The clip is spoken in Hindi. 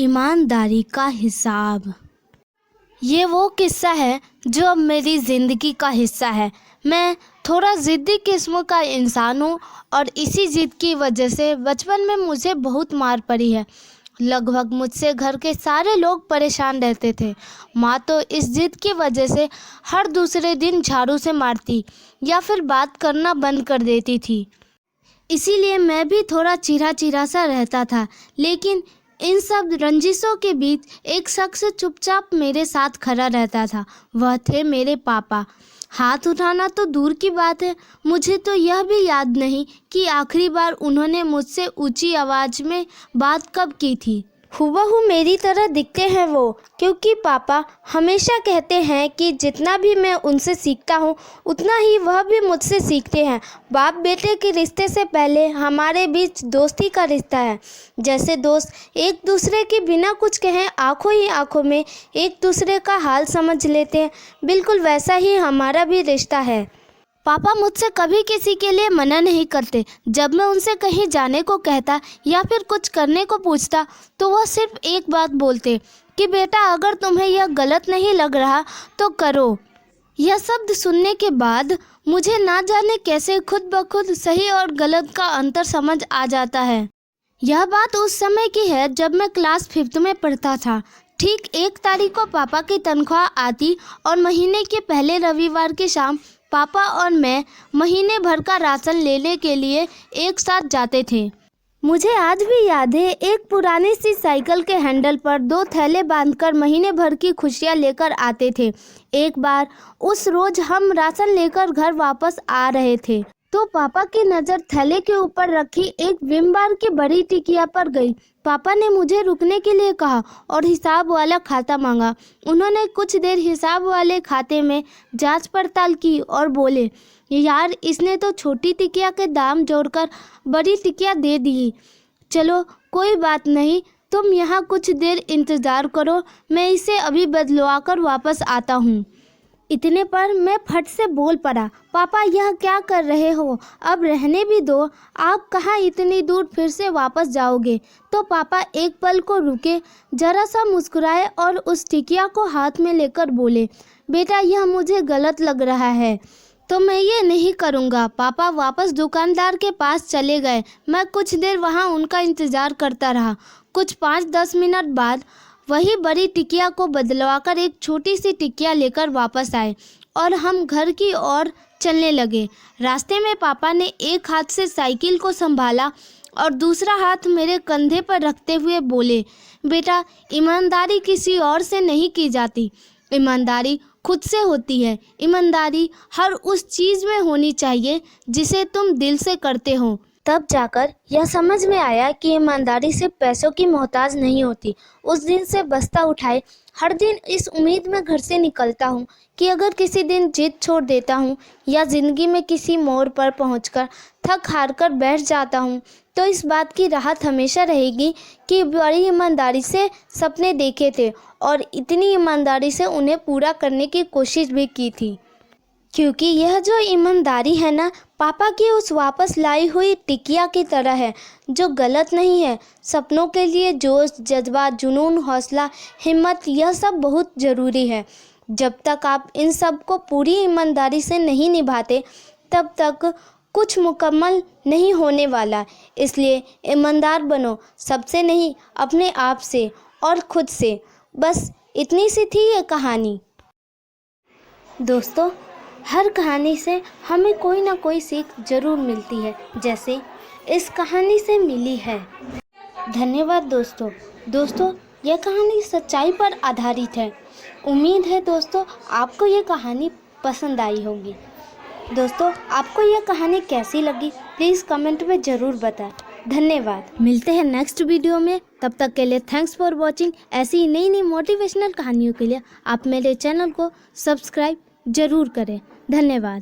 ईमानदारी का हिसाब। ये वो किस्सा है जो अब मेरी ज़िंदगी का हिस्सा है। मैं थोड़ा ज़िद्दी किस्म का इंसान हूँ और इसी ज़िद की वजह से बचपन में मुझे बहुत मार पड़ी है। लगभग मुझसे घर के सारे लोग परेशान रहते थे। माँ तो इस ज़िद की वजह से हर दूसरे दिन झाड़ू से मारती या फिर बात करना बंद कर देती थी। इसीलिए मैं भी थोड़ा चिढ़ा चिढ़ा सा रहता था। लेकिन इन सब रंजिशों के बीच एक शख्स चुपचाप मेरे साथ खड़ा रहता था। वह थे मेरे पापा। हाथ उठाना तो दूर की बात है, मुझे तो यह भी याद नहीं कि आखिरी बार उन्होंने मुझसे ऊंची आवाज़ में बात कब की थी। हूबहू मेरी तरह दिखते हैं वो, क्योंकि पापा हमेशा कहते हैं कि जितना भी मैं उनसे सीखता हूँ उतना ही वह भी मुझसे सीखते हैं। बाप बेटे के रिश्ते से पहले हमारे बीच दोस्ती का रिश्ता है। जैसे दोस्त एक दूसरे के बिना कुछ कहें आंखों ही आंखों में एक दूसरे का हाल समझ लेते हैं, बिल्कुल वैसा ही हमारा भी रिश्ता है। पापा मुझसे कभी किसी के लिए मना नहीं करते। जब मैं उनसे कहीं जाने को कहता या फिर कुछ करने को पूछता तो वह सिर्फ एक बात बोलते कि बेटा अगर तुम्हें यह गलत नहीं लग रहा तो करो। यह शब्द सुनने के बाद मुझे ना जाने कैसे खुद ब खुद सही और गलत का अंतर समझ आ जाता है। यह बात उस समय की है जब मैं क्लास 5th में पढ़ता था। ठीक 1 तारीख को पापा की तनख्वाह आती और महीने के पहले रविवार की शाम पापा और मैं महीने भर का राशन लेने के लिए एक साथ जाते थे। मुझे आज भी याद है, एक पुरानी सी साइकिल के हैंडल पर 2 थैले बांधकर महीने भर की खुशियाँ लेकर आते थे। एक बार उस रोज हम राशन लेकर घर वापस आ रहे थे तो पापा की नज़र थैले के ऊपर रखी एक विम बार की बड़ी टिकिया पर गई। पापा ने मुझे रुकने के लिए कहा और हिसाब वाला खाता मांगा। उन्होंने कुछ देर हिसाब वाले खाते में जांच पड़ताल की और बोले, यार इसने तो छोटी टिकिया के दाम जोड़कर बड़ी टिकिया दे दी। चलो कोई बात नहीं, तुम यहाँ कुछ देर इंतज़ार करो, मैं इसे अभी बदलवा कर वापस आता हूँ। इतने पर मैं फट से बोल पड़ा, पापा यह क्या कर रहे हो, अब रहने भी दो, आप कहाँ इतनी दूर फिर से वापस जाओगे। तो पापा एक पल को रुके, जरा सा मुस्कुराए और उस टिकिया को हाथ में लेकर बोले, बेटा यह मुझे गलत लग रहा है तो मैं ये नहीं करूँगा। पापा वापस दुकानदार के पास चले गए। मैं कुछ देर वहाँ उनका इंतज़ार करता रहा। कुछ 5-10 मिनट बाद वही बड़ी टिकिया को बदलवाकर एक छोटी सी टिकिया लेकर वापस आए और हम घर की ओर चलने लगे। रास्ते में पापा ने एक हाथ से साइकिल को संभाला और दूसरा हाथ मेरे कंधे पर रखते हुए बोले, बेटा ईमानदारी किसी और से नहीं की जाती, ईमानदारी खुद से होती है। ईमानदारी हर उस चीज़ में होनी चाहिए जिसे तुम दिल से करते हो। तब जाकर यह समझ में आया कि ईमानदारी सिर्फ पैसों की मोहताज नहीं होती। उस दिन से बस्ता उठाए हर दिन इस उम्मीद में घर से निकलता हूँ कि अगर किसी दिन जिद छोड़ देता हूँ या ज़िंदगी में किसी मोड़ पर पहुँचकर थक हार कर बैठ जाता हूँ तो इस बात की राहत हमेशा रहेगी कि बड़ी ईमानदारी से सपने देखे थे और इतनी ईमानदारी से उन्हें पूरा करने की कोशिश भी की थी। क्योंकि यह जो ईमानदारी है ना, पापा की उस वापस लाई हुई टिकिया की तरह है जो गलत नहीं है। सपनों के लिए जोश, जज्बा, जुनून, हौसला, हिम्मत, यह सब बहुत ज़रूरी है। जब तक आप इन सब को पूरी ईमानदारी से नहीं निभाते तब तक कुछ मुकम्मल नहीं होने वाला। इसलिए ईमानदार बनो, सबसे नहीं अपने आप से और खुद से। बस इतनी सी थी ये कहानी। दोस्तों, हर कहानी से हमें कोई ना कोई सीख ज़रूर मिलती है, जैसे इस कहानी से मिली है। धन्यवाद दोस्तों, यह कहानी सच्चाई पर आधारित है। उम्मीद है दोस्तों आपको यह कहानी पसंद आई होगी। दोस्तों, आपको यह कहानी कैसी लगी प्लीज़ कमेंट में ज़रूर बताएं। धन्यवाद। मिलते हैं नेक्स्ट वीडियो में, तब तक के लिए थैंक्स फॉर वॉचिंग। ऐसी ही नई मोटिवेशनल कहानियों के लिए आप मेरे चैनल को सब्सक्राइब ज़रूर करें। धन्यवाद।